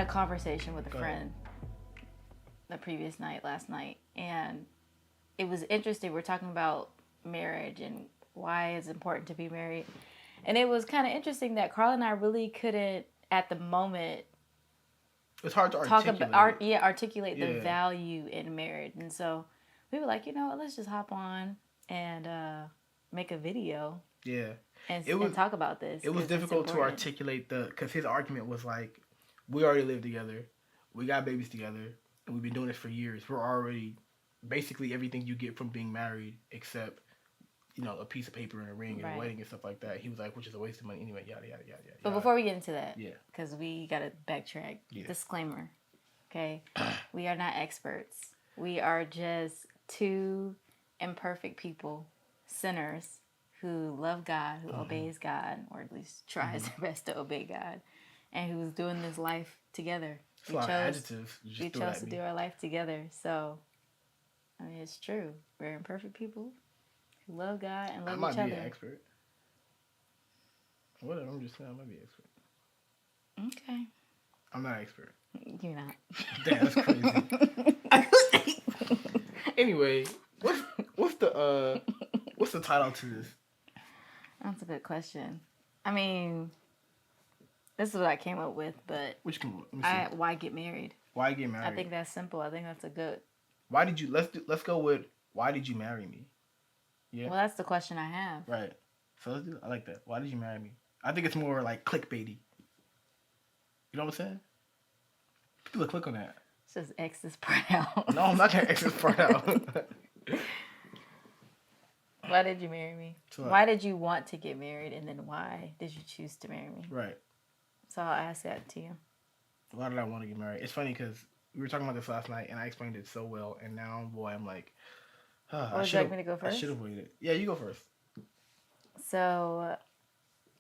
a conversation with a friend the previous night, last night, and it was interesting. We're talking about marriage and why it's important to be married. And it was kind of interesting that Karl and I really couldn't, at the moment, it's hard to articulate the value in marriage. And so we were like, let's just hop on and make a video. Yeah. And talk about this. It was difficult to articulate because his argument was like, we already live together, we got babies together, and we've been doing this for years. We're already basically everything you get from being married, except a piece of paper and a ring and a wedding and stuff like that. He was like, which is a waste of money anyway, yada, yada, yada, yada. But before we get into that, because we got to backtrack, disclaimer, okay? We are not experts. We are just two imperfect people, sinners, who love God, who obeys God, or at least tries their best to obey God, and who's doing this life together. We chose to do our life together. So, I mean, it's true. We're imperfect people who love God and love each other. I might be an expert. Whatever, I'm just saying I might be an expert. Okay. I'm not an expert. You're not. Damn, that's crazy. Anyway, what's the title to this? That's a good question. I mean, this is what I came up with, but why get married? Why get married? I think that's simple. I think that's a good. Why did you? Let's go with why did you marry me? Yeah. Well, that's the question I have. Right. So let's do. I like that. Why did you marry me? I think it's more like clickbaity. You know what I'm saying? People click on that. Just X this part out. No, I'm not gonna X this part out. Why did you marry me? So why did you want to get married, and then why did you choose to marry me? Right. So I'll ask that to you. Why did I want to get married? It's funny because we were talking about this last night, and I explained it so well, and now, boy, I'm like, would you like me to go first? I should have waited. Yeah, you go first. So,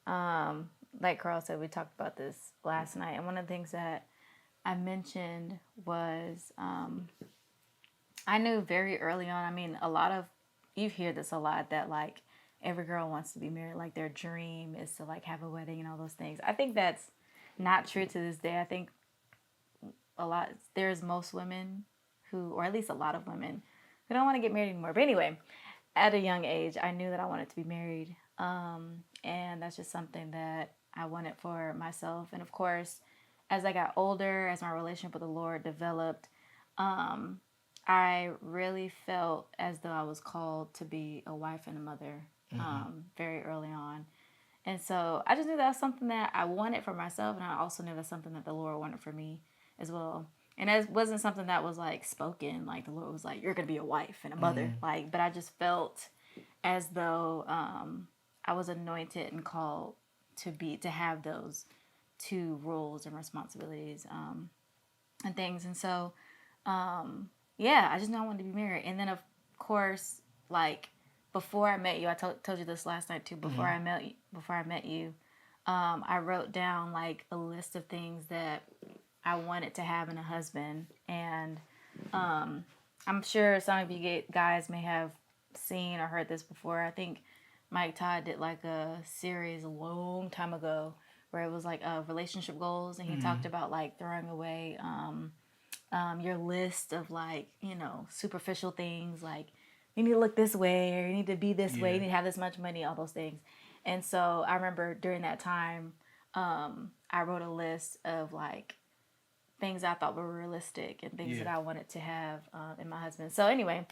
like Karl said, we talked about this last night, and one of the things that I mentioned was I knew very early on. I mean, you hear this a lot, that like every girl wants to be married, like their dream is to like have a wedding and all those things. I think that's not true to this day. I think there's most women who, or at least a lot of women, who don't want to get married anymore. But anyway, at a young age, I knew that I wanted to be married. And that's just something that I wanted for myself. And of course, as I got older, as my relationship with the Lord developed, I really felt as though I was called to be a wife and a mother very early on. And so I just knew that was something that I wanted for myself, and I also knew that's something that the Lord wanted for me as well. And it wasn't something that was like spoken, like the Lord was like, you're going to be a wife and a mother. But I just felt as though I was anointed and called to have those two roles and responsibilities and things. And so, I just knew I wanted to be married. And then, of course, like before I met you, I told you this last night too. Before I met you, I wrote down like a list of things that I wanted to have in a husband. And I'm sure some of you guys may have seen or heard this before. I think Mike Todd did like a series a long time ago where it was like relationship goals, and he talked about like throwing away your list of like, superficial things, like you need to look this way, or you need to be this way, you need to have this much money, all those things. And so I remember during that time, I wrote a list of like things I thought were realistic and things that I wanted to have in my husband. So anyway,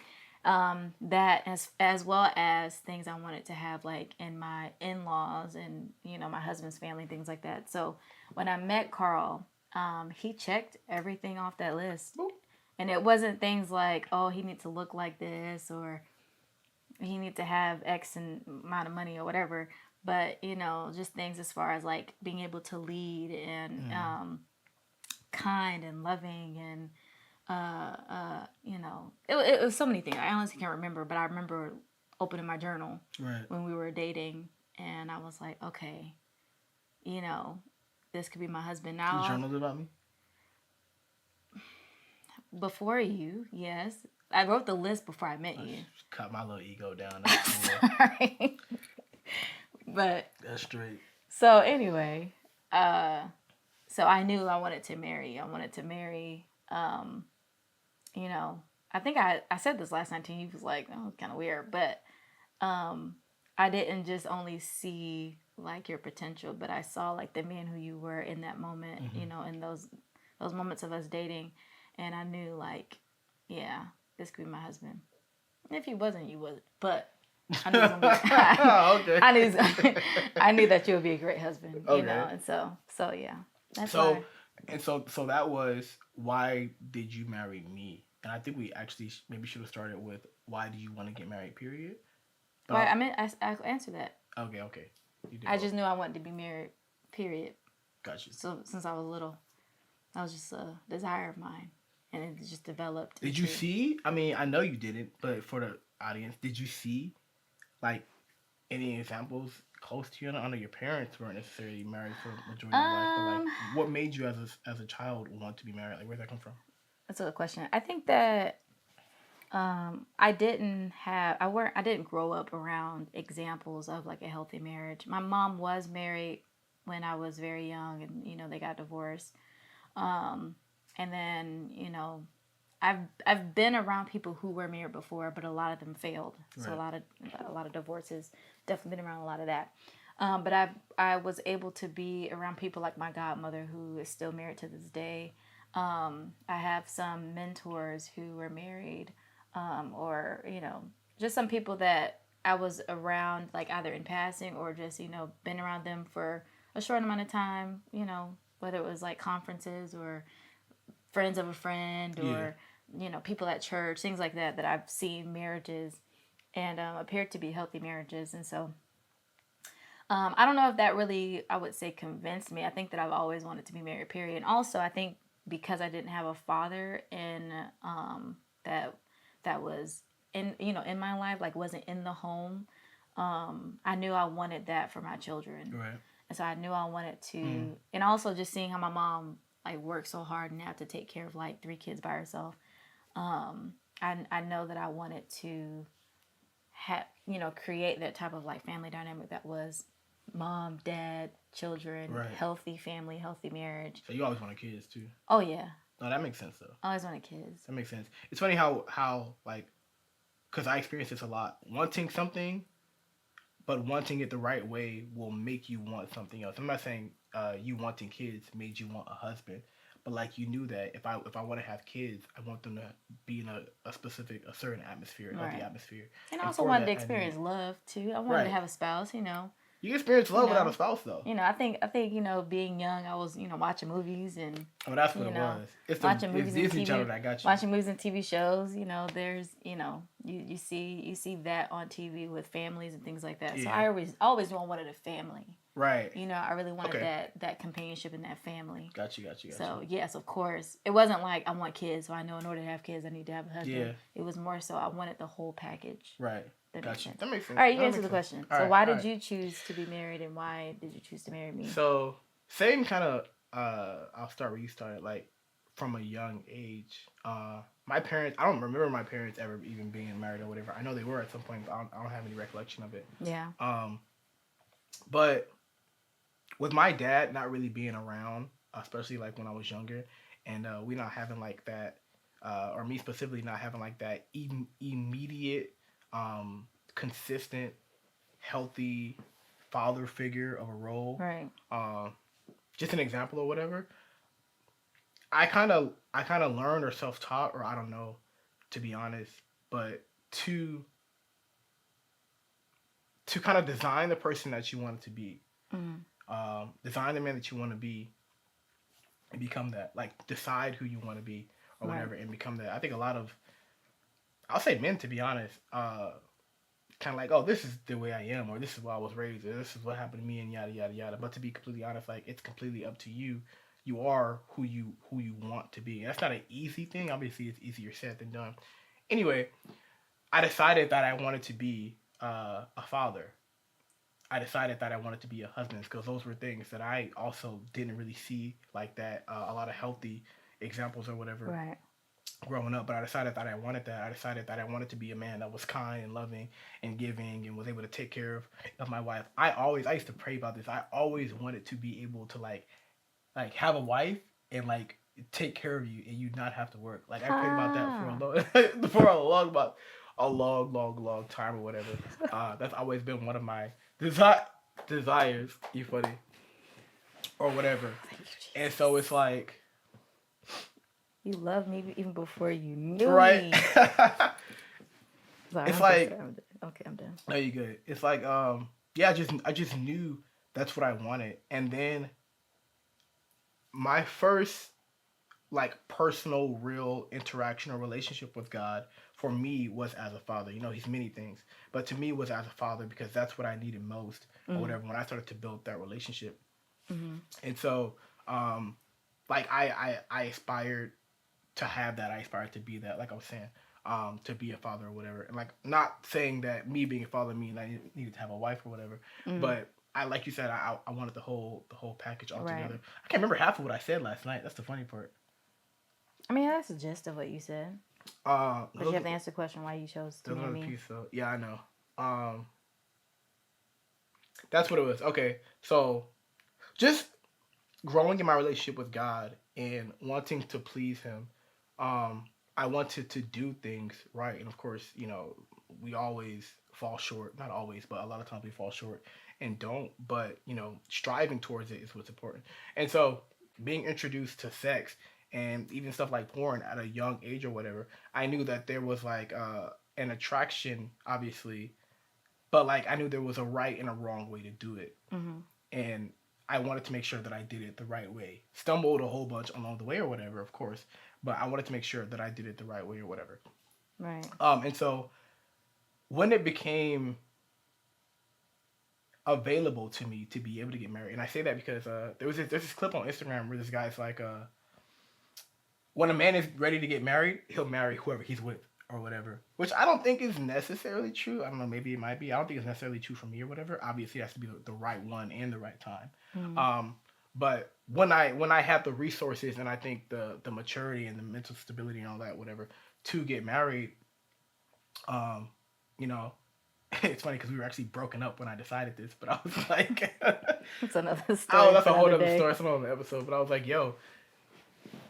that as well as things I wanted to have like in my in-laws and, my husband's family, things like that. So when I met Karl, he checked everything off that list. Boop. And it wasn't things like, oh, he needs to look like this, or he needs to have X amount of money or whatever. But, just things as far as like being able to lead and kind and loving and, it was so many things. I honestly can't remember, but I remember opening my journal when we were dating, and I was like, okay, this could be my husband now. You journaled about me? Before you, yes. I wrote the list before I met you. Cut my little ego down. Sorry. But that's straight. So anyway, so I knew I wanted to marry. I wanted to marry. You know, I think I said this last night to you. He was like, oh, kind of weird, but I didn't just only see like your potential, but I saw like the man who you were in that moment. You Mm-hmm. know, in those moments of us dating, and I knew like, yeah, this could be my husband. If he wasn't, you wasn't. But I knew it was gonna be. Okay. I knew. I knew that you would be a great husband. You know, Okay. and so yeah, that's So why. so that was why did you marry me? And I think we actually maybe should have started with why do you want to get married? Period. But Why I mean I answered that. okay. You did I both. just knew I wanted to be married. Period. Got you. So since I was little, that was just a desire of mine, and it just developed Did you into. see? I mean, I know you didn't, but for the audience, did you see like any examples close to you? I know your parents weren't necessarily married for the majority of life, but like, Um, what made you as a child want to be married? Like, where'd that come from? that's a good question. I think that I didn't have I didn't grow up around examples of like a healthy marriage. My mom was married when I was very young, and they got divorced. Um, and then I've been around people who were married before, but a lot of them failed. So Right. a lot of divorces. Definitely been around a lot of that. But I was able to be around people like my godmother, who is still married to this day. I have some mentors who were married, or just some people that I was around, like either in passing or just been around them for a short amount of time. Whether it was like conferences or friends of a friend Yeah. or people at church, things like that I've seen marriages and appeared to be healthy marriages. And so I don't know if that really, I would say, convinced me. I think that I've always wanted to be married, period. And also I think because I didn't have a father in that that was in my life, like wasn't in the home, I knew I wanted that for my children. Right. And so I knew I wanted Mm. to, and also just seeing how my mom like worked so hard and have to take care of like three kids by herself. I know that I wanted to have, create that type of like family dynamic that was mom, dad, children, Right. healthy family, healthy marriage. So you always wanted kids too. Oh yeah, No, that makes sense though. I always wanted kids. That makes sense. It's funny how like because I experience this a lot. Wanting something, but wanting it the right way will make you want something else. I'm not saying you wanting kids made you want a husband, but like you knew that if I want to have kids, I want them to be in a specific a certain atmosphere, a healthy Right. atmosphere, And I and also for wanted to that I need experience love too. I wanted to right. have a spouse. You experience You love without a know, spouse though. I think being young, I was watching movies and Oh, that's what you it know was. watching It's movies and Disney Channel TV, that got you. watching movies and TV shows. There's you see that on TV with families and things like that. So Yeah. I always knew I wanted a family. Right. I really wanted Okay. that companionship in that family. Got you. Got you. Got you. So yes, of course, it wasn't like I want kids, so I know in order to have kids, I need to have a husband. Yeah. It was more so I wanted the whole package. Right. That makes Got you. sense. That makes sense. All right, you That answered makes the sense. question. All So right. why All did right. you choose to be married, and why did you choose to marry me? So same kind of. I'll start where you started. Like from a young age. My parents. I don't remember my parents ever even being married or whatever. I know they were at some point, but I don't have any recollection of it. Yeah. Um. But with my dad not really being around, especially like when I was younger, and we not having like that, or me specifically not having like that immediate, consistent, healthy father figure of a role. Right. Um, just an example or whatever. I kind of learned or self taught or I don't know, to be honest, but to to kind of design the person that you want to be, Mm. design the man that you want to be, and become that. Like decide who you want to be or Right. whatever, and become that. I think a lot of I'll say men, to be honest, kind of like, oh, this is the way I am, or this is what I was raised, or this is what happened to me, and yada yada yada. But to be completely honest, like it's completely up to you. You are who you want to be. And that's not an easy thing. Obviously, it's easier said than done. Anyway, I decided that I wanted to be a father. I decided that I wanted to be a husband because those were things that I also didn't really see like that. A lot of healthy examples or whatever Right. growing up, but I decided that I wanted that. I decided that I wanted to be a man that was kind and loving and giving and was able to take care of my wife. I used to pray about this. I always wanted to be able to like like have a wife and like take care of you and you not have to work. Like I prayed about that for a Ha. long for a long time or whatever. That's always been one of my desires. You funny or whatever. Thank you, And so Jesus. it's like You love me even before you knew right. me. Sorry, It's I'm so like sorry. I'm done. Okay, I'm done. no, you good. It's like yeah, I just knew that's what I wanted, and then my first like personal real interaction or relationship with God for me was as a father. You know, he's many things, but to me was as a father because that's what I needed most or Mm-hmm. whatever when I started to build that relationship. Mm-hmm. And so like I aspired to have that. I aspired to be that, like I was saying, to be a father or whatever. And like not saying that me being a father means I needed to have a wife or whatever, Mm-hmm. but I like you said, I wanted the whole package all Right. together. I can't remember half of what I said last night. That's the funny part. I mean, that's the gist of what you said. But you Those have to answer the question why you chose to There's marry another me. piece though. Yeah, I know. Um, that's what it was. Okay, so just growing in my relationship with God and wanting to please Him. Um, I wanted to do things right, and of course, we always fall short. Not always, but a lot of times we fall short and don't. But striving towards it is what's important. And so, being introduced to sex and even stuff like porn at a young age or whatever, I knew that there was like an attraction, obviously, but like I knew there was a right and a wrong way to do it, Mm-hmm. and I wanted to make sure that I did it the right way. Stumbled a whole bunch along the way or whatever, of course, but I wanted to make sure that I did it the right way or whatever. Right. And so when it became available to me to be able to get married, and I say that because there's this clip on Instagram where this guy's like, when a man is ready to get married, he'll marry whoever he's with or whatever. Which I don't think is necessarily true. I don't know, maybe it might be. I don't think it's necessarily true for me or whatever. Obviously, it has to be the right one and the right time. Mm-hmm. Um, but when I have the resources and I think the maturity and the mental stability and all that, whatever, to get married, um, you know, it's funny because we were actually broken up when I decided this, but I was like, It's another oh, story that's for a whole another other day. story, some other episode. But I was like, yo,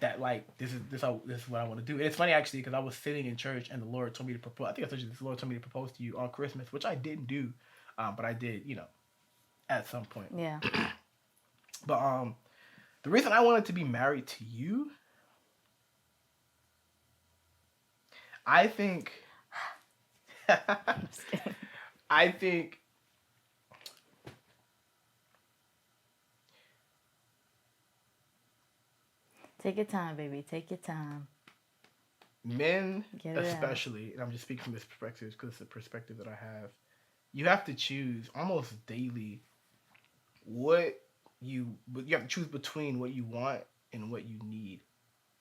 that like this is what I want to do. And it's funny actually because I was sitting in church and the Lord told me to propose. I think I told you this. The Lord told me to propose to you on Christmas, which I didn't do, but I did, at some point. Yeah. But the reason I wanted to be married to you, I think, I'm just kidding. I think Take your time, baby. Take your time. men, Get it out. especially, and I'm just speaking from this perspective because it's the perspective that I have. You have to choose almost daily what you have to choose between what you want and what you need.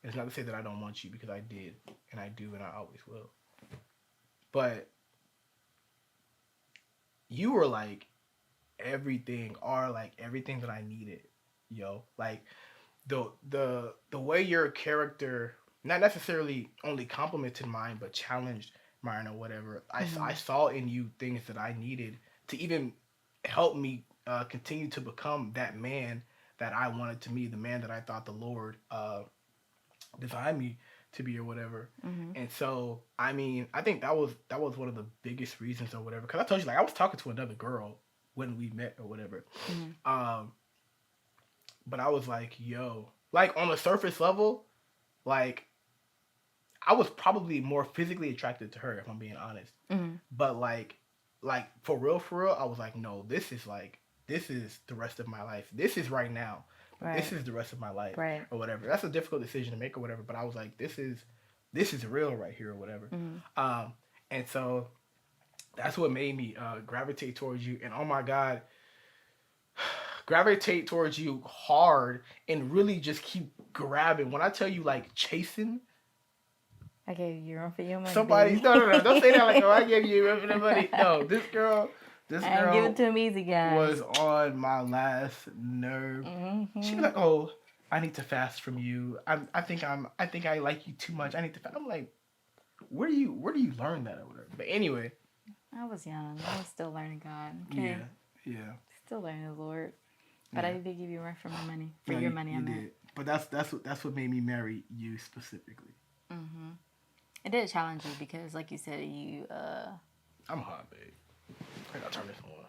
It's not to say that I don't want you because I did and I do and I always will. But you were like everything or like everything that I needed, yo. Like the way your character not necessarily only complimented mine but challenged mine or whatever. I Mm-hmm. saw in you things that I needed to even help me continue to become that man that I wanted to be, the man that I thought the Lord designed me to be or whatever. Mm-hmm. And so, I mean, I think that was one of the biggest reasons or whatever. Because I told you, like, I was talking to another girl when we met or whatever. Mm-hmm. Um, but I was like, yo, like on the surface level, like I was probably more physically attracted to her if I'm being honest. Mm-hmm. But like for real, I was like, no, this is the rest of my life. This is right now. But this Right. is the rest of my life Right. or whatever. That's a difficult decision to make or whatever. But I was like, this is real right here or whatever. Mm-hmm. Um, and so that's what made me gravitate towards you. And oh my God, gravitate towards you hard and really just keep grabbing. When I tell you like chasing I gave you room for your money, somebody, baby. no, don't say that like oh I gave you a the money. No, this I ain't give it girl to him easy, guys. was on my last nerve. She was Mm-hmm. like, oh, I need to fast from you. I think I like you too much. I need to fast. I'm like, where do you learn that or whatever? But anyway, I was young. I was still learning God. yeah, Okay. yeah. Still learning the Lord. But Yeah. I did give you rent for my money. For No, your money, I you meant. did. But that's what made me marry you specifically. Mm-hmm. It did challenge you because, like you said, you I'm hot, babe. I gotta turn this on.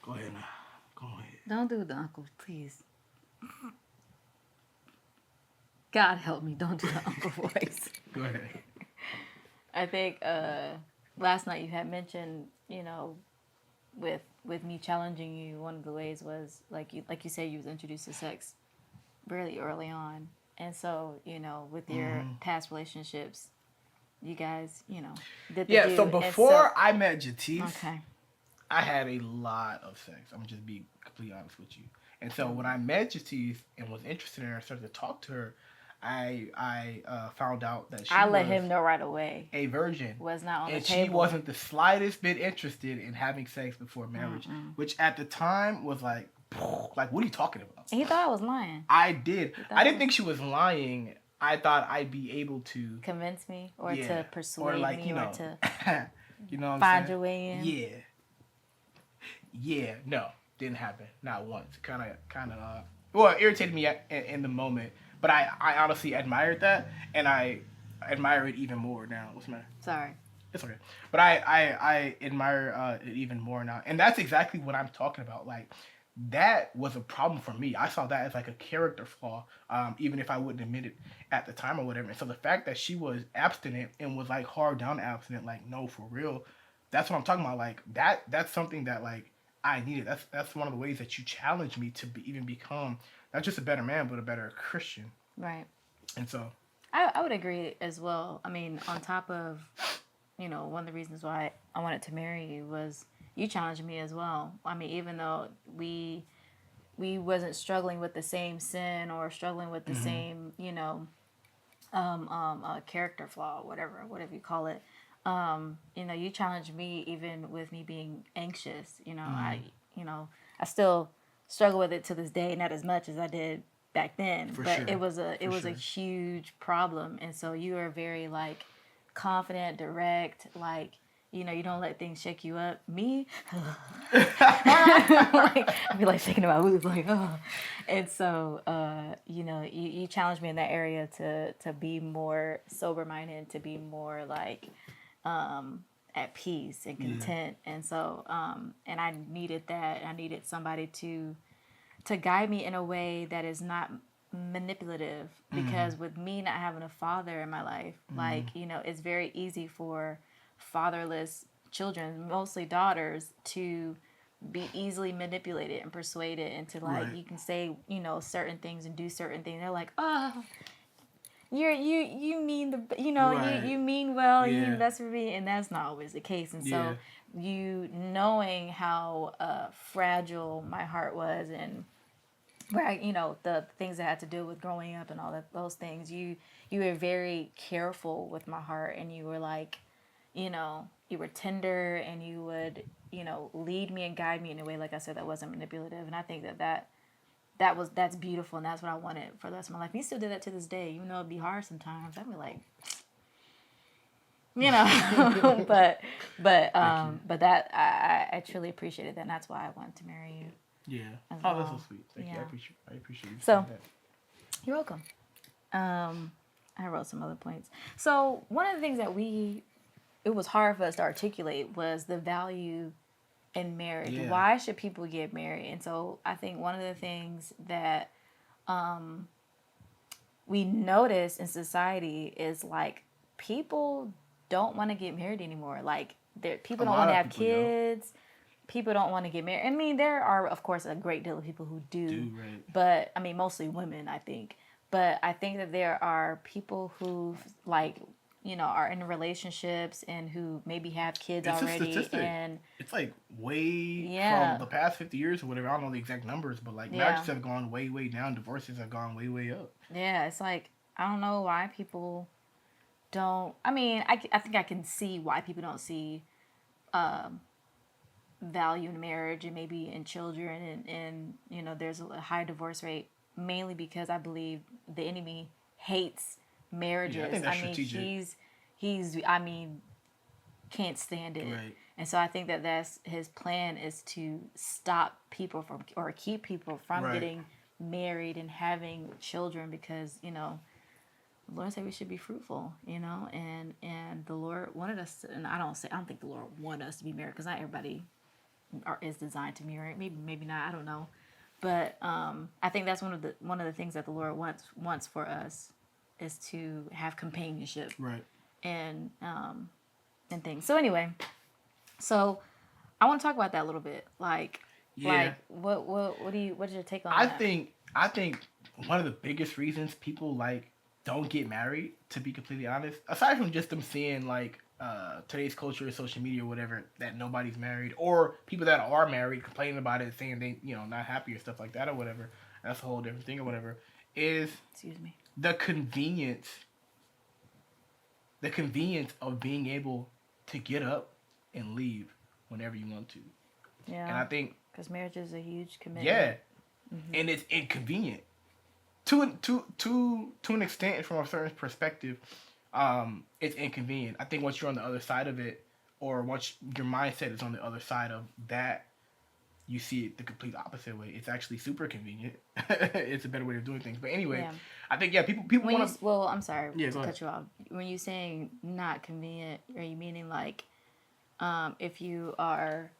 Go ahead now. Go ahead. don't do the uncle, please. God help me, don't do the uncle voice. Go ahead. I think last night you had mentioned, with me challenging you, one of the ways was like you said, you was introduced to sex really early on, and so with your past relationships, you guys did the Yeah, do, so and so before I met Jatiece, okay, I had a lot of sex. I'm gonna just be completely honest with you. And so when I met Jatiece and was interested in her and started to talk to her, I found out that she I let was him know right away a virgin. was not on the And she table. wasn't the slightest bit interested in having sex before marriage, which at the time was like, what are you talking about? And he thought I was lying. I did. I didn't think she was lying. I thought I'd be able to Convince me or yeah, to persuade or like me or to you know what I'm find saying? your way in. Yeah. Yeah, no, didn't happen. Not once. Well, it irritated me in the moment, but I honestly admired that, and I admire it even more now. What's the matter? Sorry. It's okay. But I admire it even more now, and that's exactly what I'm talking about. Like that was a problem for me. I saw that as like a character flaw, even if I wouldn't admit it at the time or whatever. And so the fact that she was abstinent and was like hard down abstinent, like no, for real, that's what I'm talking about. Like that's something that like I needed. That's one of the ways that you challenge me to even become not just a better man, but a better Christian. Right. And so I would agree as well. I mean, on top of, one of the reasons why I wanted to marry you was you challenged me as well. I mean, even though we wasn't struggling with the same sin or struggling with the same, character flaw, whatever you call it. You challenged me even with me being anxious. I still struggle with it to this day, not as much as I did back then, for but sure. it was a huge problem. And so you are very like confident, direct, like you don't let things shake you up. Me, like I'd be like shaking my boobs, like oh. And so you challenged me in that area to be more sober minded, to be more like at peace and content. And so and I needed that. I needed somebody to guide me in a way that is not manipulative, because with me not having a father in my life, like it's very easy for fatherless children, mostly daughters, to be easily manipulated and persuaded into like Right. you can say certain things and do certain things. They're like, oh, you mean Right. you mean well, Yeah. that's for me, and that's not always the case. And Yeah. so you knowing how fragile my heart was, and where the things that had to do with growing up and all those things, you were very careful with my heart, and you were like, you were tender, and you would lead me and guide me in a way, like I said, that wasn't manipulative. And I think that's beautiful, and that's what I wanted for the rest of my life. You still do that to this day, even though it'd be hard sometimes. I'd be like, but that I truly appreciated that, and that's why I wanted to marry you. Yeah. As Oh, that's well. so sweet. Thank you. Yeah. I appreciate you So- saying that. You're welcome. I wrote some other points. So one of the things that it was hard for us to articulate was the value in marriage. Yeah. Why should people get married? And so I think one of the things that we notice in society is like people don't want to get married anymore. Like people don't lot want to of have people don't. kids. People don't want to get married. I mean, there are of course a great deal of people who do, Right. but I mean mostly women, I think. But I think that there are people who like are in relationships and who maybe have kids It's a already, statistic. and It's like way Yeah. from the past 50 years or whatever. I don't know the exact numbers, but like Yeah. marriages have gone way, way down. Divorces have gone way, way up. yeah, it's like I don't know why people don't. I mean, I think I can see why people don't see value in marriage and maybe in children, and there's a high divorce rate, mainly because I believe the enemy hates marriages. Yeah, I think that's mean, strategic. I mean, can't stand it. Right. And so I think that that's his plan, is to stop people from, or keep people from Right. getting married and having children, because, you know, the Lord said we should be fruitful, you know, and the Lord wanted us to, and I don't think the Lord wanted us to be married, because not everybody is designed to be married. Maybe not, I don't know. But I think that's one of the things that the Lord wants for us, is to have companionship, Right. and things. So anyway, so I want to talk about that a little bit. Like, Yeah. what's your take on I that? think one of the biggest reasons people like don't get married, to be completely honest, aside from just them seeing like today's culture, social media, or whatever, that nobody's married, or people that are married complaining about it, saying they not happy or stuff like that or whatever. That's a whole different thing or whatever. Is Excuse me. the convenience, of being able to get up and leave whenever you want to. And Yeah, I think, because marriage is a huge commitment. yeah, and it's inconvenient to an extent, and from a certain perspective. It's inconvenient. I think once you're on the other side of it, or once your mindset is on the other side of that, you see it the complete opposite way. It's actually super convenient. It's a better way of doing things. But anyway, Yeah. I think people When want you, to. well, I'm sorry Yeah, to go ahead. cut you off. When you saying not convenient, are you meaning like, if you are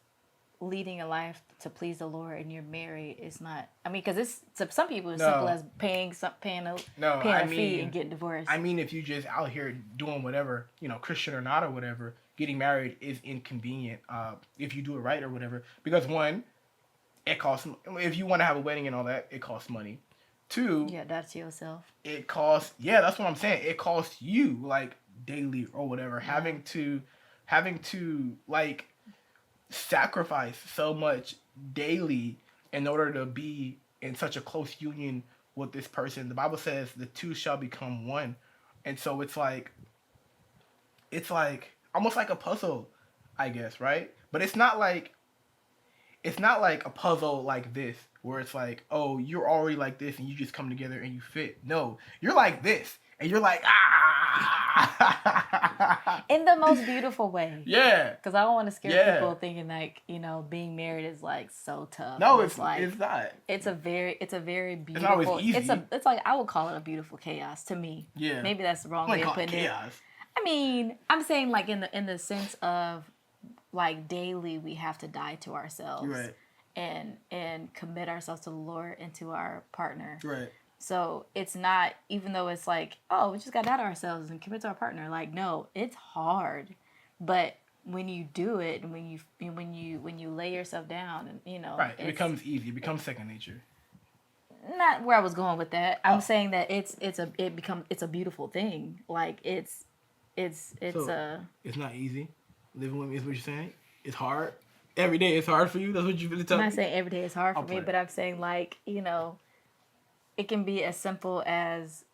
leading a life to please the Lord and you're married, it's not. I mean, because it's, to some people, it's simple No. as paying No, a fee and getting divorced. I mean, if you just out here doing whatever, Christian or not or whatever, getting married is inconvenient. If you do it right or whatever, because one, it costs. If you want to have a wedding and all that, it costs money. Two, Yeah, that's yourself. it costs. Yeah, that's what I'm saying. It costs you like daily or whatever, having to like sacrifice so much daily in order to be in such a close union with this person. The Bible says the two shall become one. And so it's like almost like a puzzle, I guess, right? But it's not like a puzzle like this where it's like, oh, you're already like this and you just come together and you fit. No, you're like this and you're like, ah. In the most beautiful way. Yeah. Because I don't want to scare Yeah. people thinking like, being married is like so tough. No, And it's like, not. it's a very beautiful. It's not always easy. It's like, I would call it a beautiful chaos to me. Yeah. Maybe that's the wrong I way of call it putting it. chaos. I mean, I'm saying like in the sense of like daily we have to die to ourselves. Right. And commit ourselves to the Lord and to our partner. Right. So it's not, even though it's like, oh, we just got to die to ourselves and commit to our partner. Like, no, it's hard. But when you do it, and when you lay yourself down, and Right. It becomes easy. It becomes second nature. Not where I was going with that. I'm saying that it's a beautiful thing. Like it's So, it's not easy. Living with me is what you're saying. It's hard. Every day it's hard for you. That's what you're really I'm telling me. not saying every day is hard for I'll me, play. but I'm saying like, it can be as simple as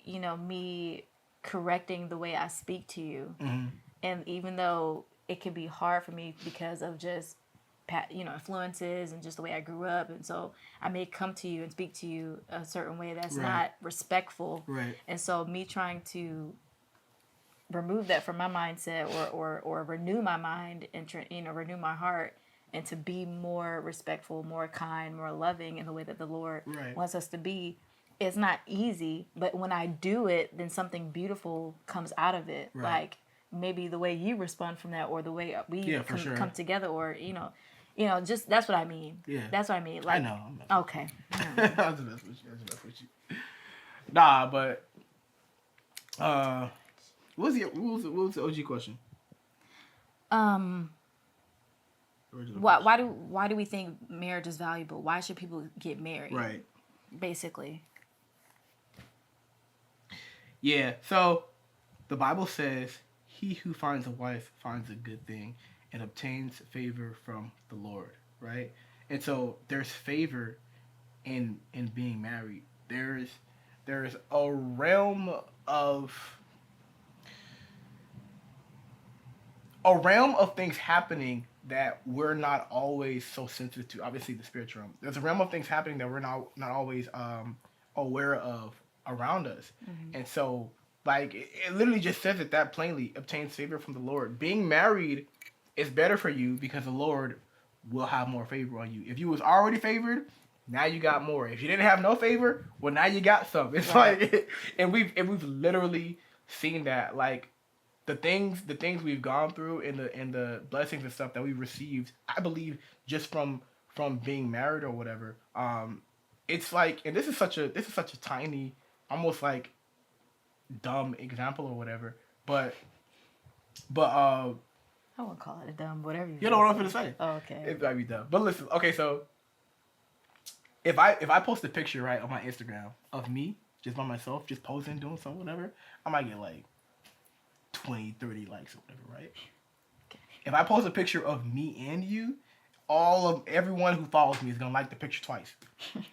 me correcting the way I speak to you. Mm-hmm. And even though it can be hard for me because of just influences and just the way I grew up, and so I may come to you and speak to you a certain way that's Right. not respectful. Right. And so me trying to remove that from my mindset, or renew my mind and renew my heart, and to be more respectful, more kind, more loving in the way that the Lord Right. wants us to be. It's not easy, but when I do it, then something beautiful comes out of it. Right. Like maybe the way you respond from that, or the way we Yeah, for sure. come together, or just that's what I mean. Yeah. That's what I mean. I Like, know. okay. That's the best with you. Nah, but what was the OG question? Original Why do we think marriage is valuable? Why should people get married? Right. Basically. Yeah. So the Bible says, "He who finds a wife finds a good thing and obtains favor from the Lord." Right. And so there's favor in being married. There's a realm of things happening that we're not always so sensitive to. Obviously, the spiritual realm. There's a realm of things happening that we're not always aware of around us. Mm-hmm. And so Like it literally just says it that plainly. Obtains favor from the Lord. Being married is better for you because the Lord will have more favor on you. If you was already favored, now you got more. If you didn't have no favor, well now you got some. It's Right. like, and we've literally seen that. Like the things we've gone through and the blessings and stuff that we've received, I believe just from being married or whatever. It's like, and this is such a tiny, almost like dumb example or whatever. But I won't call it a dumb, whatever you you know want what to I'm say. gonna say. Oh, okay. It might be dumb. But listen, okay, so if I post a picture right on my Instagram of me just by myself, just posing, doing something, whatever, I might get like 20, 30 likes or whatever, right? Okay. If I post a picture of me and you, all of everyone who follows me is gonna like the picture twice.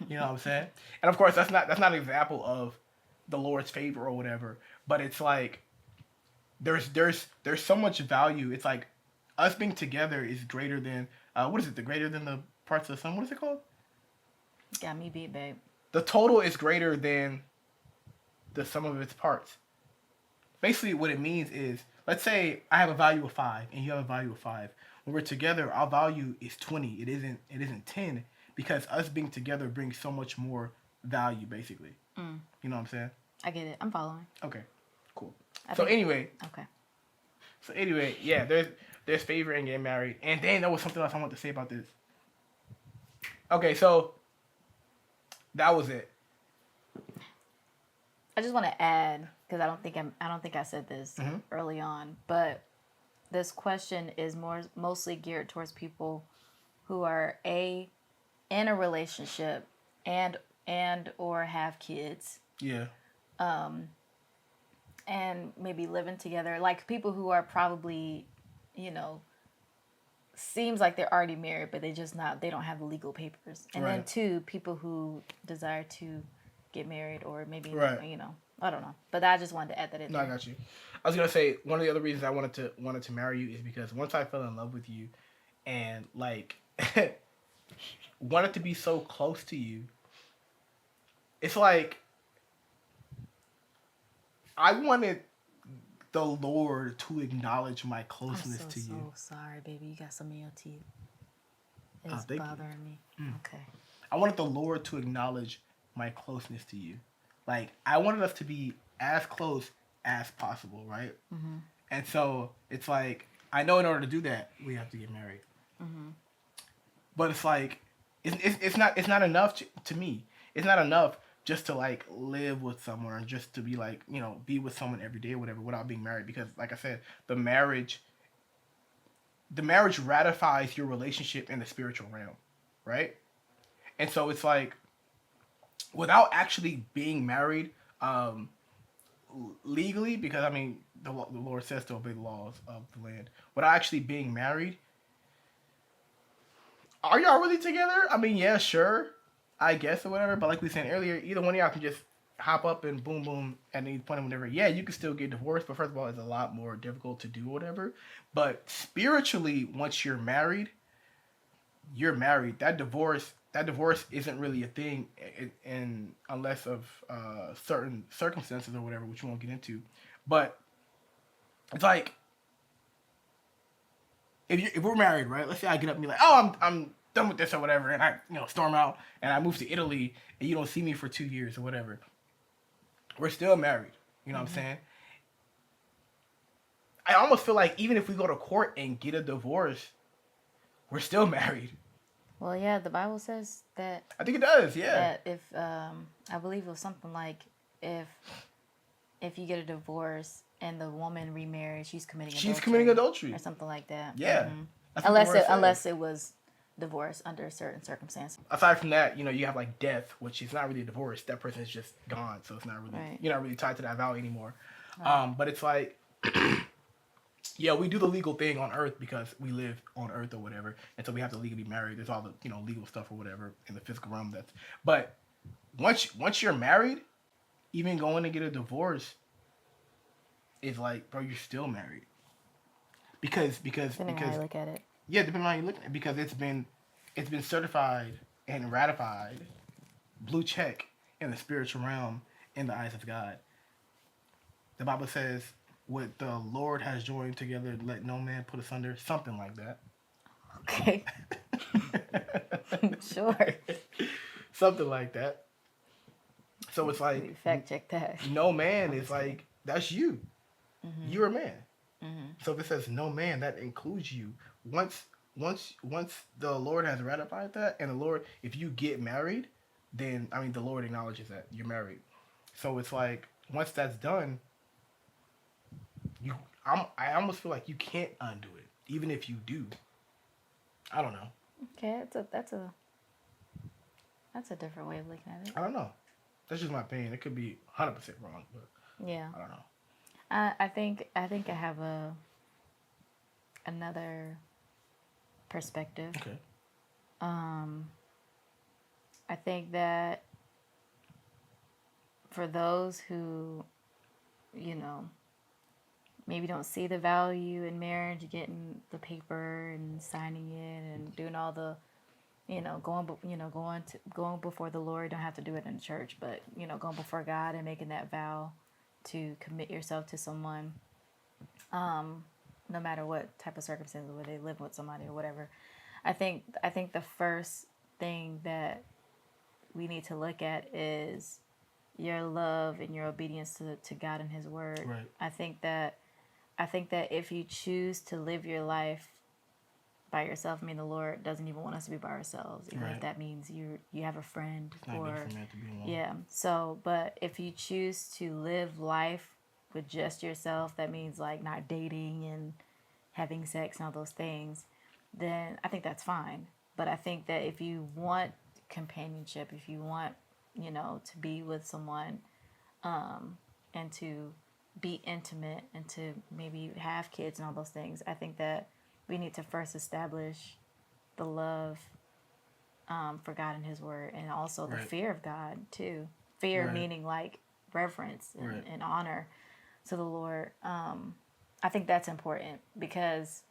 You know what I'm saying? And of course, that's not an example of the Lord's favor or whatever. But it's like there's so much value. It's like us being together is greater than what is it? The greater than the parts of the sum. What is it called? Got me beat, babe. The total is greater than the sum of its parts. Basically, what it means is, let's say I have a value of 5 and you have a value of 5. When we're together, our value is 20. It isn't 10, because us being together brings so much more value. Basically, Mm, you know what I'm saying? I get it. I'm following. Okay, cool. I So think. anyway, Okay. yeah, there's favor in getting married, and then there was something else I want to say about this. Okay, so that was it. I just want to add, because I don't think I said this Mhm. early on, but this question is mostly geared towards people who are in a relationship and or have kids Yeah, and maybe living together, like people who are probably, you know, seems like they're already married, but they don't have the legal papers. And then right, two, people who desire to get married, or maybe, right. you know, I don't know. But I just wanted to add that in No, I there. got you. I was gonna say one of the other reasons I wanted to marry you is because once I fell in love with you, and like wanted to be so close to you, it's like I wanted the Lord to acknowledge my I'm closeness so, to you. so sorry, baby. You got some in your teeth. Oh, It's thank you. bothering me. Okay. I wanted the Lord to acknowledge my closeness to you. Like I wanted us to be as close as possible, right? Mm-hmm. And so it's like I know in order to do that we have to get married. Mm-hmm. But it's like it's not enough to me. It's not enough just to like live with someone or just to be like, be with someone every day or whatever without being married, because like I said, the marriage ratifies your relationship in the spiritual realm, right? And so it's like without actually being married, um legally, because I mean the Lord says to obey the laws of the land. Without actually being married, are y'all really together? I mean, yeah, sure, I guess, or whatever. But like we said earlier, either one of y'all can just hop up and boom, boom at any point, whatever. Yeah, you can still get divorced, but first of all, it's a lot more difficult to do, whatever. But spiritually, once you're married, you're married. That divorce isn't really a thing, in unless of certain circumstances or whatever, which we won't get into. But it's like if we're married, right? Let's say I get up and be like, oh, I'm done with this or whatever, and I storm out and I move to Italy, and you don't see me for 2 years or whatever. We're still married. You know what I'm Mm-hmm. saying? I almost feel like even if we go to court and get a divorce, we're still married. Well, yeah, the Bible says I think it does. Yeah. that if I believe it was something like if if you get a divorce and the woman remarries, she's committing She's committing adultery or adultery. something like that. Yeah. Hmm. That's what the word says. Unless it was divorce under certain circumstances. Aside from that, you have like death, which is not really a divorce. That person is just gone, so it's not really Right. you're not really tied to that vow anymore. Right. But it's like, yeah, we do the legal thing on Earth because we live on Earth or whatever, and so we have to legally be married. There's all the legal stuff or whatever in the physical realm. But once you're married, even going to get a divorce is like, bro, you're still married Depending on how you look at it. yeah, depending on how you look at it, because it's been certified and ratified, blue check in the spiritual realm in the eyes of God. The Bible says, "What the Lord has joined together, let no man put asunder." Something like that. Okay. Sure. Something like that. So it's Let me like fact check that. no man I'm is just kidding. like that's you. Mm-hmm. You're a man. Mm-hmm. So if it says no man, that includes you. Once the Lord has ratified that, and the Lord, if you get married, then I mean the Lord acknowledges that you're married. So it's like once that's done, you I almost feel like you can't undo it, even if you do. I don't know. Okay, that's a different way of looking at it. I don't know. That's just my opinion. It could be 100% wrong, but Yeah. I don't know. I think I have another perspective. Okay. Um, I think that for those who, you know, maybe don't see the value in marriage, getting the paper and signing it and doing all the, going before the Lord. Don't have to do it in church, but going before God and making that vow to commit yourself to someone, no matter what type of circumstances, whether they live with somebody or whatever. I think the first thing that we need to look at is your love and your obedience to God and His Word. Right. I think that if you choose to live your life by yourself, I mean the Lord doesn't even want us to be by ourselves, even if Right. that means you have a friend It's not good or for man to be alone. yeah. So, but if you choose to live life with just yourself, that means like not dating and having sex and all those things, then I think that's fine. But I think that if you want companionship, if you want, to be with someone, and to be intimate and to maybe have kids and all those things, I think that we need to first establish the love, for God and His Word, and also the Right. fear of God too. Fear Right. meaning like reverence and, Right. and honor to the Lord. I think that's important because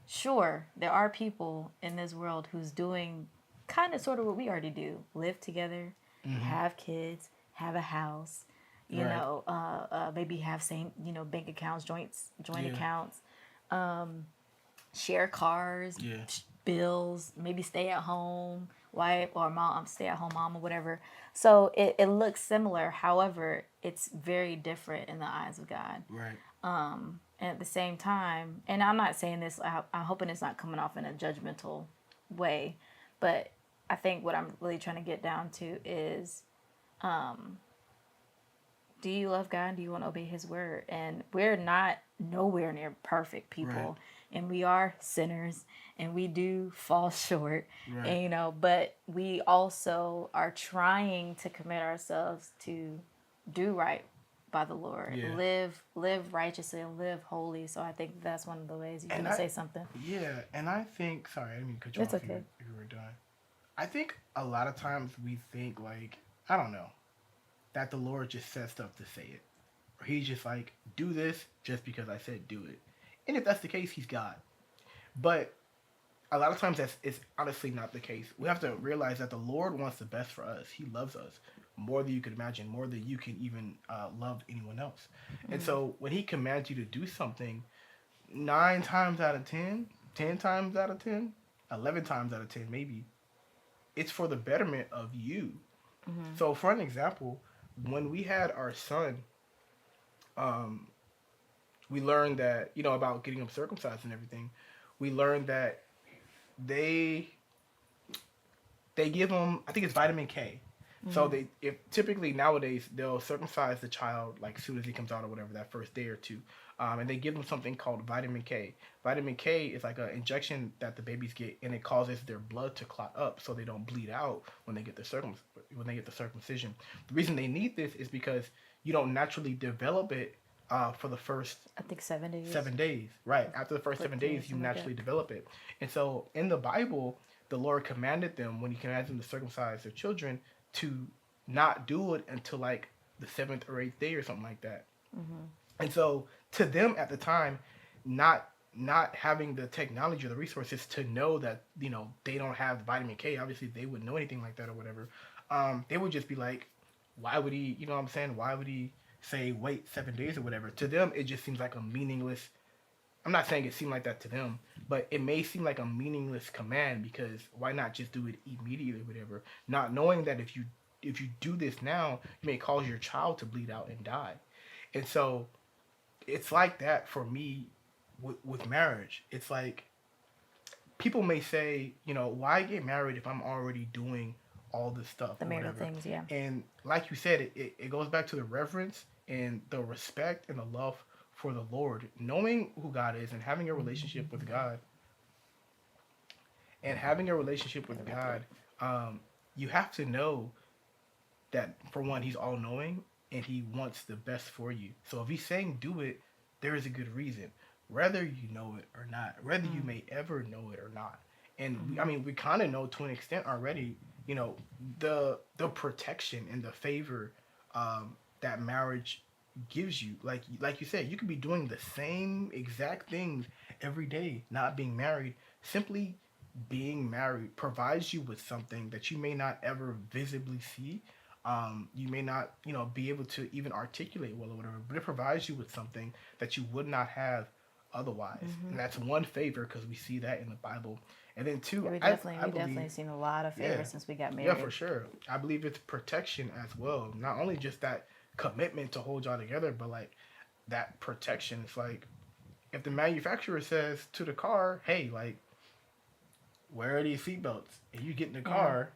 sure, there are people in this world who's doing kind of sort of what we already do: live together, Mm-hmm. have kids, have a house, Right. maybe have same, bank accounts, joint Yeah. accounts, share cars, Yeah. bills, maybe stay at home wife or mom, stay at home mom or whatever. So it looks similar. However, it's very different in the eyes of God. Right. And at the same time, and I'm not saying this, I'm hoping it's not coming off in a judgmental way, but I think what I'm really trying to get down to is, do you love God? Do you want to obey His word? And we're not nowhere near perfect Right. people, and we are sinners, and we do fall short, Right. and but we also are trying to commit ourselves to do right by the Lord, Yeah. live righteously, and live holy. So I think that's one of the ways. You And gonna say something? yeah, and I think, sorry, I didn't mean to cut you It's off. okay. If you were done. I think a lot of times we think like, I don't know, that the Lord just says stuff to say it. Or He's just like, do this just because I said do it. And if that's the case, He's God. But a lot of times that's it's honestly not the case. We have to realize that the Lord wants the best for us. He loves us more than you could imagine, more than you can even love anyone else. And so when He commands you to do something, 9 times out of 10, 10 times out of 10, 11 times out of 10, maybe, it's for the betterment of you. So, for an example, when we had our son, um, we learned that, about getting him circumcised and everything. We learned that they they give them, I think it's vitamin K. So they, if typically nowadays they'll circumcise the child like as soon as he comes out or whatever that first day or two, and they give them something called vitamin K. Vitamin K is like an injection that the babies get, and it causes their blood to clot up so they don't bleed out when they get the circumcision. The reason they need this is because you don't naturally develop it for the first I think 7 days. 7 days. Right. After the first Like, 7 days, yeah, you something like naturally that. develop it. And so in the Bible, the Lord commanded them, when He commanded them to circumcise their children, to not do it until like the seventh or eighth day or something like that. And so to them at the time, not not having the technology or the resources to know that they don't have vitamin K, obviously they wouldn't know anything like that or whatever. They would just be like, why would he? You know what I'm saying? Why would he say wait 7 days or whatever, to them it just seems like a meaningless. I'm not saying it seemed like that to them, but it may seem like a meaningless command because why not just do it immediately or whatever, not knowing that if you do this now, you may cause your child to bleed out and die. And so it's like that for me with marriage. It's like people may say, why get married if I'm already doing all this stuff The or marital whatever. things, yeah. And like you said, it goes back to the reverence and the respect and the love for the Lord, knowing who God is and having a relationship with God. And having a relationship with God, you have to know that for one, He's all knowing and He wants the best for you. So if He's saying do it, there is a good reason, whether you know it or not, whether you may ever know it or not. And I mean, we kind of know to an extent already, you know, the protection and the favor that marriage gives you. Like you said, you could be doing the same exact things every day, not being married. Simply being married provides you with something that you may not ever visibly see. You may not, be able to even articulate well or whatever, but it provides you with something that you would not have otherwise. And that's one favor because we see that in the Bible. And then two, Yeah, I we believe, definitely seen a lot of yeah, favors since we got yeah, married. for sure. I believe it's protection as well. Not only just that commitment to hold y'all together, but like that protection. It's like if the manufacturer says to the car, "Hey, like, where are these seatbelts?" and you get in the Yeah, car,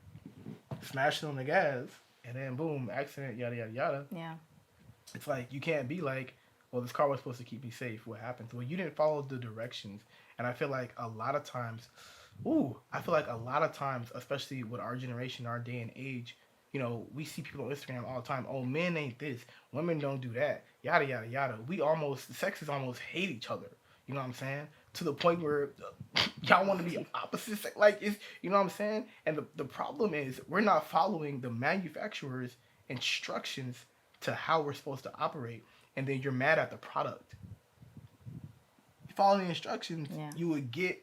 smash it on the gas, and then boom, accident, yada yada yada. yeah. It's like you can't be like, well, this car was supposed to keep me safe. What happened? Well, you didn't follow the directions, and I feel like a lot of times, especially with our generation, our day and age, we see people on Instagram all the time. Oh, men ain't this, women don't do that, yada yada yada. Sexes almost hate each other. You know what I'm saying? To the point where y'all want to be opposite sex. Like it's, you know what I'm saying? And the problem is we're not following the manufacturer's instructions to how we're supposed to operate, and then you're mad at the product. You follow the instructions, Yeah. you would get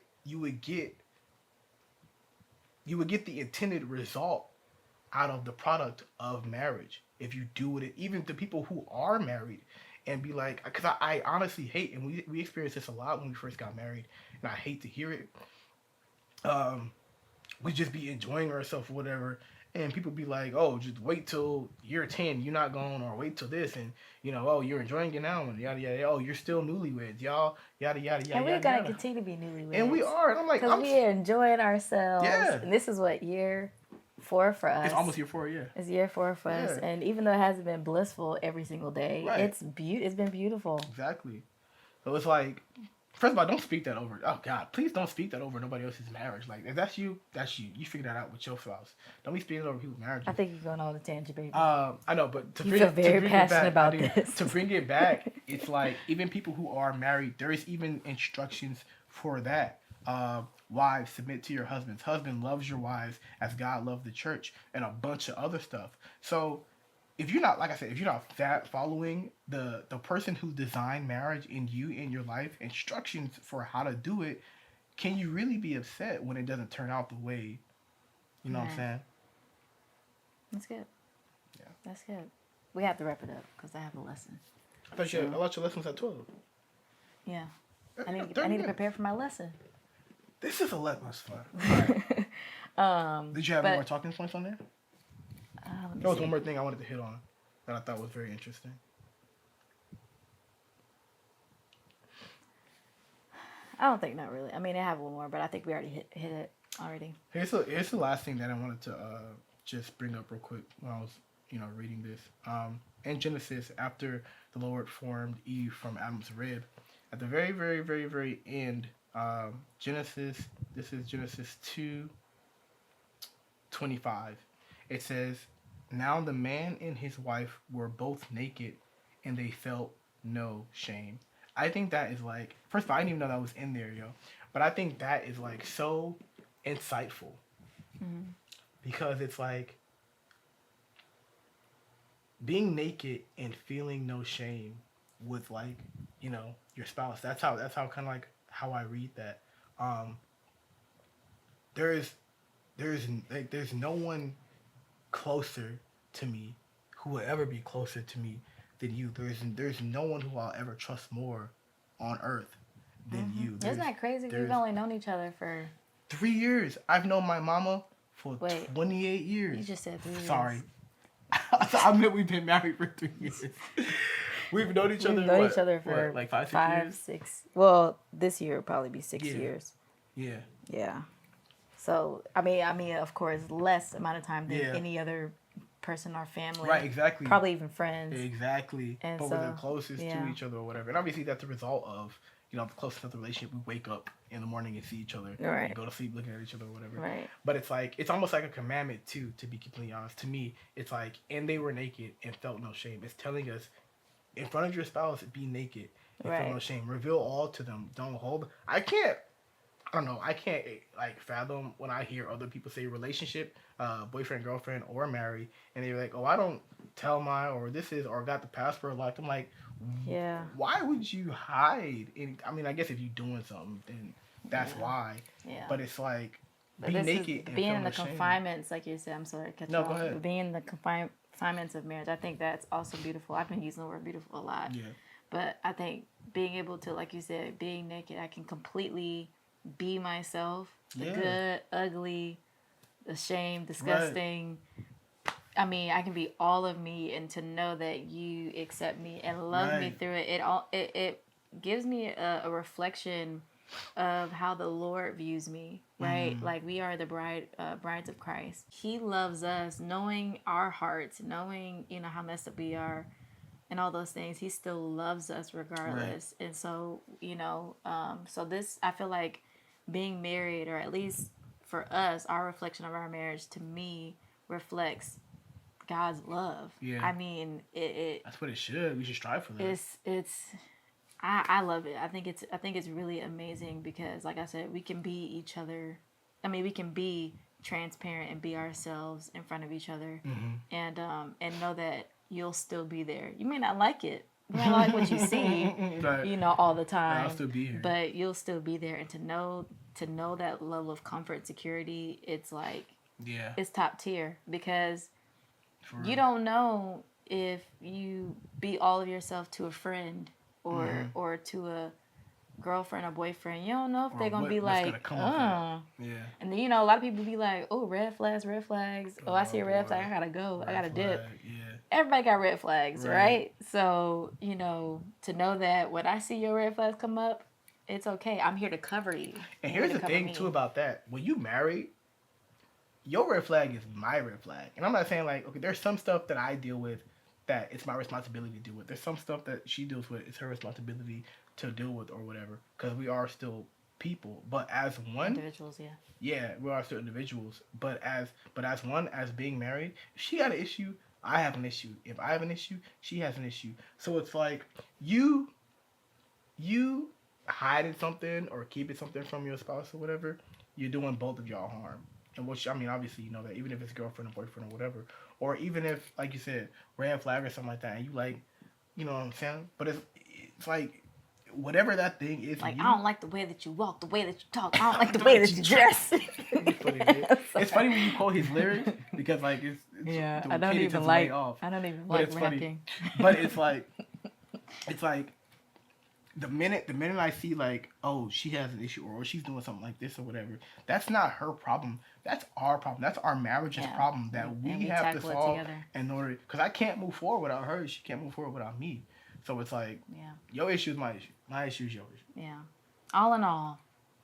the intended result out of the product of marriage if you do it. Even to people who are married, and be like, because I honestly hate, and we experienced this a lot when we first got married, and I hate to hear it. Um, we just be enjoying ourselves or whatever, and people be like, oh, just wait till year 10, you're not going, or wait till this, and oh, you're enjoying it now, and yada yada. Oh, you're still newlyweds, y'all, yada yada yada And we're yada gonna yada. continue to be And we newlyweds are, and I'm like, because we are enjoying ourselves. yeah, And this is what year 4 for us. it's almost year 4, yeah, It's year 4 for us, yeah, and even though it hasn't been blissful every single day, right, it's been beautiful. exactly. So it's like, first of all, don't speak that over. Oh God, please don't speak that over nobody else's marriage. Like if that's you, that's you. You figure that out with your spouse. Don't be speaking over people's marriages. I think you're going on a tangent, baby. I know, but You feel very passionate about it back, this. to bring it back, it's like even people who are married, there is even instructions for that. Wives, submit to your husbands. Husband loves your wives as God loved the church, and a bunch of other stuff. So if you're not, like I said, if you're not following the person who designed marriage in you in your life instructions for how to do it, can you really be upset when it doesn't turn out the way you know what I'm Right. saying? That's good. Yeah. That's good. We have to wrap it up because I have a lesson. I thought I thought your lessons at 12. Yeah. Yeah, I need 30 to minutes. prepare for my lesson. This is a lot more fun. All right. Did you have any but- more talking points on there? Let me There was see. one more thing I wanted to hit on that I thought was very interesting. I don't think not really. I mean, I have one more, but I think we already hit it already. Here's the last thing that I wanted to just bring up real quick when I was reading this. In Genesis, after the Lord formed Eve from Adam's rib, at the very very very very end, Genesis. This is Genesis 2:25. It says, "Now the man and his wife were both naked, and they felt no shame." I think that is like, first of all, I didn't even know that was in there, yo. But I think that is like so insightful because it's like being naked and feeling no shame with like your spouse. That's how kind of like how I read that. There's no one closer to me who will ever be closer to me than you. There's no one who I'll ever trust more on earth than you. Isn't that crazy? We've There's only known each other for 3 years. I've known my mama for wait. 28 years. You just said 3 years. Sorry. I meant we've been married for 3 years. We've known each other. We've known each other for like 5, 6 years. 6. Well, this year will probably be 6 Yeah. years. Yeah. Yeah. So I mean, of course, less amount of time than Yeah. any other person or family. Right. Exactly. Probably even friends. Exactly. And but so, we're the closest yeah. to each other or whatever. And obviously that's a result of, the closeness of the relationship. We wake up in the morning and see each other. Right. And go to sleep looking at each other or whatever. Right. But it's like, it's almost like a commandment too, to be completely honest. To me, it's like, and they were naked and felt no shame. It's telling us, in front of your spouse, be naked and feel no shame. Reveal all to them. Don't hold. I can't like fathom when I hear other people say relationship, boyfriend, girlfriend, or married, and they're like, oh, I don't tell my, or this is, or got the password locked. I'm like, yeah. Why would you hide? I mean, I guess if you're doing something, then that's why. Yeah. But it's like, But be this naked and being feel in the no shame. confinements, like you said. I'm sorry, to cut you No, off. go ahead. Being in the confinements of marriage, I think that's also beautiful. I've been using the word beautiful a lot. Yeah. But I think being able to, like you said, being naked, I can completely be myself. The good, ugly, the shame, disgusting. Right. I mean, I can be all of me, and to know that you accept me and love me through it. It gives me a reflection of how the Lord views me, right? Like, we are the brides of Christ. He loves us, knowing our hearts, knowing, how messed up we are and all those things. He still loves us regardless. Right. And so, so this, I feel like being married, or at least for us, our reflection of our marriage, to me, reflects God's love. Yeah. I mean, that's what it should. We should strive for that. I love it. I think it's really amazing because, like I said, we can be each other. I mean, we can be transparent and be ourselves in front of each other, and know that you'll still be there. You may not like it. You may not like what you see, right. All the time. I'll still be here. But you'll still be there, and to know that level of comfort and security, it's like, it's top tier, because you don't know if you be all of yourself to a friend or to a girlfriend or boyfriend. You don't know if they're going to be like, yeah. And then, a lot of people be like, oh, red flags. Oh, I see a red flag. I got to go. I got to dip. Yeah. Everybody got red flags, right? So, to know that when I see your red flags come up, it's okay. I'm here to cover you. And here's the thing, too, about that. When you married, your red flag is my red flag. And I'm not saying, like, okay, there's some stuff that I deal with that it's my responsibility to deal with. There's some stuff that she deals with, it's her responsibility to deal with or whatever. Because we are still people. But as one... Individuals, yeah. Yeah, we are still individuals. But as one, as being married, if she got an issue, I have an issue. If I have an issue, she has an issue. So it's like, you hiding something or keeping something from your spouse or whatever, you're doing both of y'all harm. And which, I mean, obviously, you know that, even if it's girlfriend or boyfriend or whatever, or even if, like you said, red flag or something like that, and you like, you know what I'm saying? But it's like, whatever that thing is, like, I don't like the way that you walk, the way that you talk, I don't like the way that you dress. It's funny when you quote his lyrics, because, like, it's I don't even like rapping. But it's like, the minute I see, like, oh, she has an issue, or she's doing something like this or whatever, that's not her problem. That's our problem. That's our marriage's problem that we have to solve in order. Because I can't move forward without her. She can't move forward without me. So it's like, your issue is my issue. My issue is your issue. Yeah. All in all,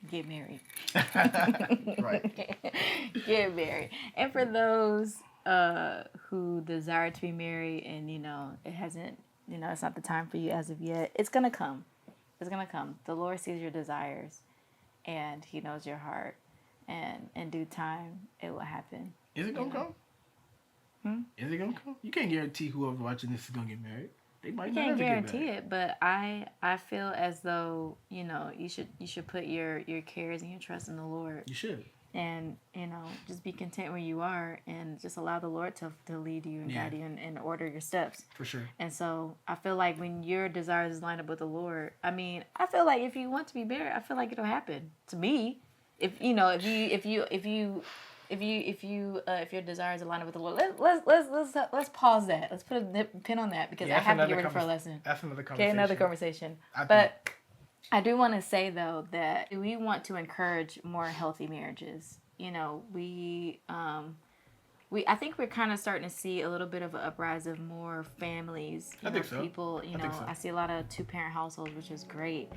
get married. Right. Get married. And for those who desire to be married and, it hasn't, it's not the time for you as of yet, it's going to come. It's going to come. The Lord sees your desires, and He knows your heart. And in due time, it will happen. Is it going to come? Is it going to come? You can't guarantee whoever watching this is going to get married. They might not ever get married. You can't guarantee it, but I feel as though, you should put your cares and your trust in the Lord. You should. And, just be content where you are, and just allow the Lord to lead you and guide you and order your steps. For sure. And so I feel like when your desires line up with the Lord, I mean, I feel like if you want to be married, I feel like it'll happen to me. If if your desires align with the Lord, let's pause that. Let's put a pin on that because I have to get ready for a lesson. That's another conversation. Okay, another conversation. But I do want to say though that we want to encourage more healthy marriages. You know, I think we're kind of starting to see a little bit of an uprise of more families. I think so. People, I see a lot of 2-parent households, which is great.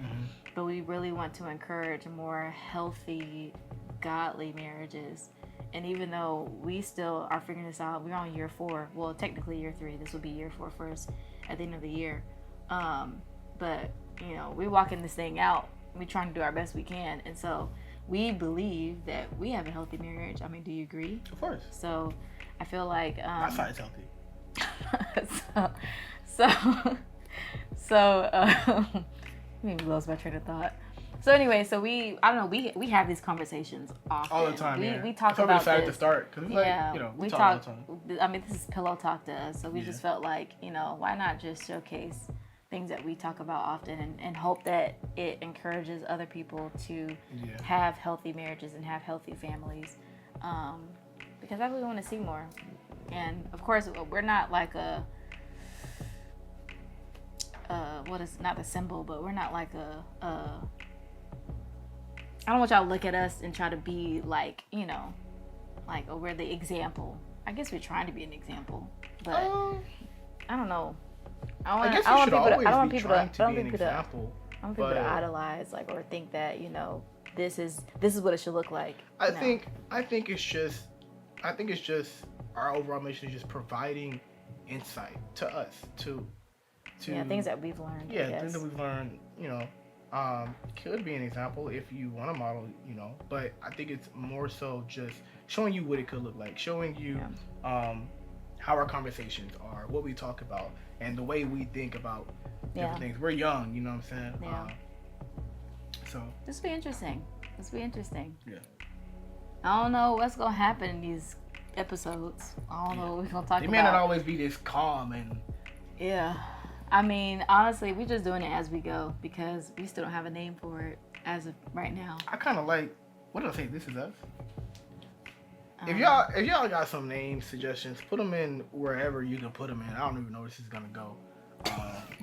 But we really want to encourage more healthy, godly marriages. And even though we still are figuring this out, we're on year 4. Well, technically year 3. This will be year 4 for us at the end of the year. But, we're walking this thing out. We're trying to do our best we can. And so we believe that we have a healthy marriage. I mean, do you agree? Of course. So I feel like... my side's healthy. Maybe lost my train of thought. So anyway, we have these conversations often. All the time, we talk about this. We decided to start because we talk all the time. I mean, this is pillow talk to us, so we just felt like, why not just showcase things that we talk about often and hope that it encourages other people to have healthy marriages and have healthy families, because I really want to see more. And of course, we're not like what is not a symbol, but we're not like I don't want y'all to look at us and try to be like, we're the example. I guess we're trying to be an example, but I don't know. I don't want people to idolize or think that this is what it should look like. I think it's just our overall mission is just providing insight to us to things that we've learned. Things that we've learned. Could be an example if you want to model. But I think it's more so just showing you what it could look like, showing you how our conversations are, what we talk about, and the way we think about different things. We're young, you know what I'm saying? Yeah. So this will be interesting. Yeah. I don't know what's gonna happen in these episodes. I don't know what we're gonna talk about. They may not always be this calm and. Yeah. I mean, honestly, we're just doing it as we go because we still don't have a name for it as of right now. I kind of like. What did I say? This is us. If y'all got some name suggestions, put them in wherever you can put them in. I don't even know where this is gonna go,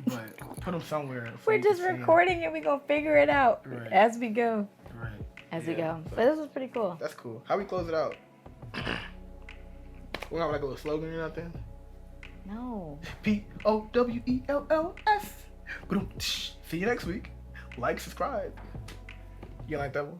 but put them somewhere. We're just recording and we're gonna figure it out as we go. Right. As we go. So, but this was pretty cool. That's cool. How we close it out? We don't have like a little slogan or nothing. No. POWELLS. See you next week. Like, subscribe. You like that one?